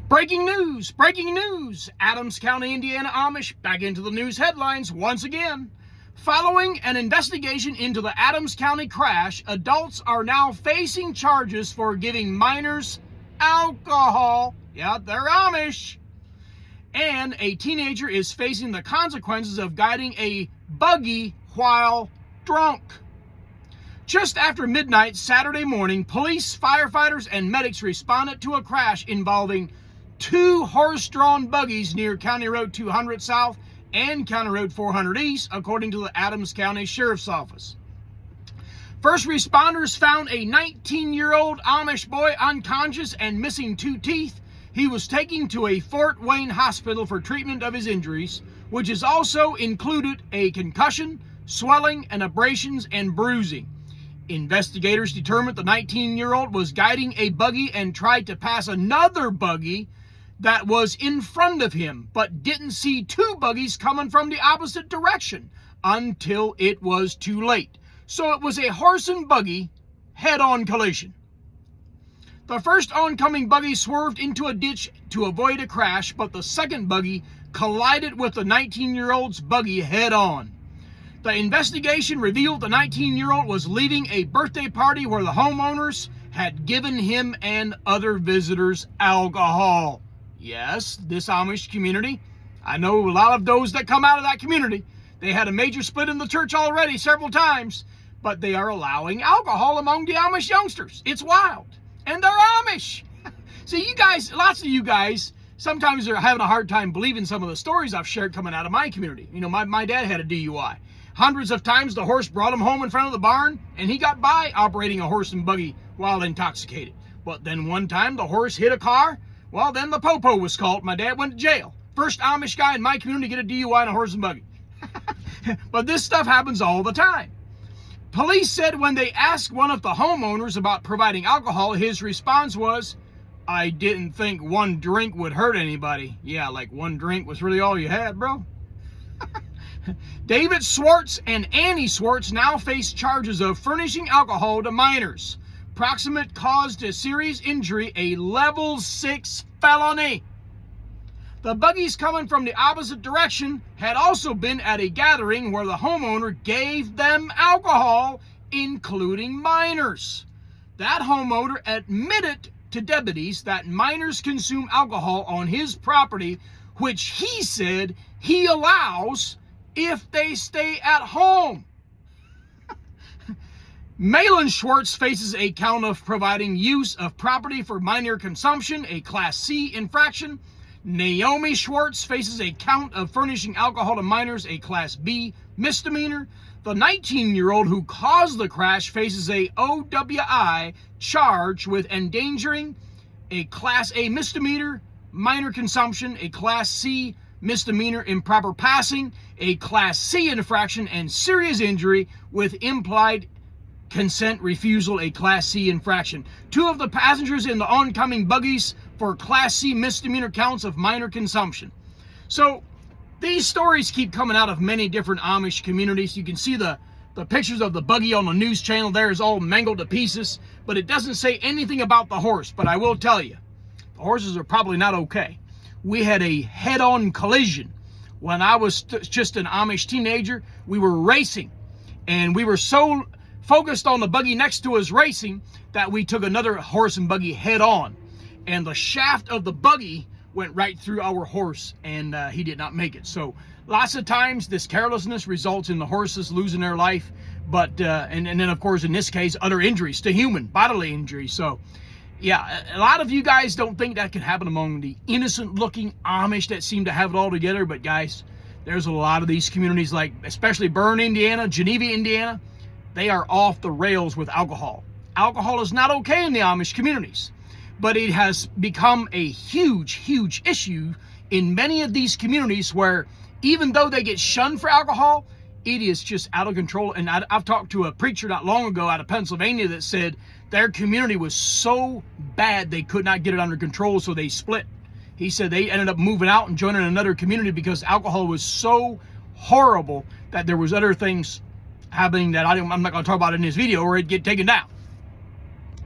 Breaking news, breaking news. Adams County, Indiana Amish back into the news headlines once again. Following an investigation into the Adams County crash, adults are now facing charges for giving minors alcohol. Yeah, they're Amish. And a teenager is facing the consequences of guiding a buggy while drunk. Just after midnight Saturday morning, police, firefighters, and medics responded to a crash involving two horse-drawn buggies near County Road 200 South and County Road 400 East, according to the Adams County Sheriff's Office. First responders found a 19-year-old Amish boy unconscious and missing two teeth. He was taken to a Fort Wayne hospital for treatment of his injuries, which has also included a concussion, swelling, and abrasions and bruising. Investigators determined the 19-year-old was guiding a buggy and tried to pass another buggy that was in front of him, but didn't see two buggies coming from the opposite direction until it was too late. So it was a horse and buggy head-on collision. The first oncoming buggy swerved into a ditch to avoid a crash, but the second buggy collided with the 19-year-old's buggy head-on. The investigation revealed the 19-year-old was leaving a birthday party where the homeowners had given him and other visitors alcohol. Yes, this Amish community, I know a lot of those that come out of that community. They had a major split in the church already several times, but they are allowing alcohol among the Amish youngsters. It's wild. And they're Amish. See, you guys, lots of you guys, sometimes are having a hard time believing some of the stories I've shared coming out of my community. You know, my dad had a DUI. Hundreds of times the horse brought him home in front of the barn, and he got by operating a horse and buggy while intoxicated. But then one time the horse hit a car. Well, then the popo was called. My dad went to jail. First Amish guy in my community to get a DUI in a horse and buggy. But this stuff happens all the time. Police said when they asked one of the homeowners about providing alcohol, his response was, "I didn't think one drink would hurt anybody." Yeah, like one drink was really all you had, bro. David Swartz and Annie Swartz now face charges of furnishing alcohol to minors. Proximate cause to serious injury, a level 6 felony. The buggies coming from the opposite direction had also been at a gathering where the homeowner gave them alcohol, including minors. That homeowner admitted to deputies that minors consume alcohol on his property, which he said he allows if they stay at home. Malin Schwartz faces a count of providing use of property for minor consumption, a Class C infraction. Naomi Schwartz faces a count of furnishing alcohol to minors, a Class B misdemeanor. The 19-year-old who caused the crash faces a OWI charge with endangering, a Class A misdemeanor, minor consumption, a Class C misdemeanor, improper passing, a Class C infraction, and serious injury with implied consent refusal, a Class C infraction. Two of the passengers in the oncoming buggies for Class C misdemeanor counts of minor consumption. So these stories keep coming out of many different Amish communities. You can see the pictures of the buggy on the news channel there is all mangled to pieces, but it doesn't say anything about the horse. But I will tell you, the horses are probably not okay. We had a head-on collision when I was just an Amish teenager. We were racing, and we were so focused on the buggy next to us racing that we took another horse and buggy head on, and the shaft of the buggy went right through our horse, and he did not make it. So lots of times this carelessness results in the horses losing their life, but and then of course in this case other injuries to human bodily injuries. So yeah, a lot of you guys don't think that can happen among the innocent looking Amish that seem to have it all together, but guys, there's a lot of these communities, like especially Bern, Indiana, Geneva, Indiana. They are off the rails with alcohol. Alcohol is not okay in the Amish communities, but it has become a huge, huge issue in many of these communities where even though they get shunned for alcohol, it is just out of control. And I've talked to a preacher not long ago out of Pennsylvania that said their community was so bad they could not get it under control, so they split. He said they ended up moving out and joining another community because alcohol was so horrible that there was other things happening that I'm not going to talk about in this video or it'd get taken down.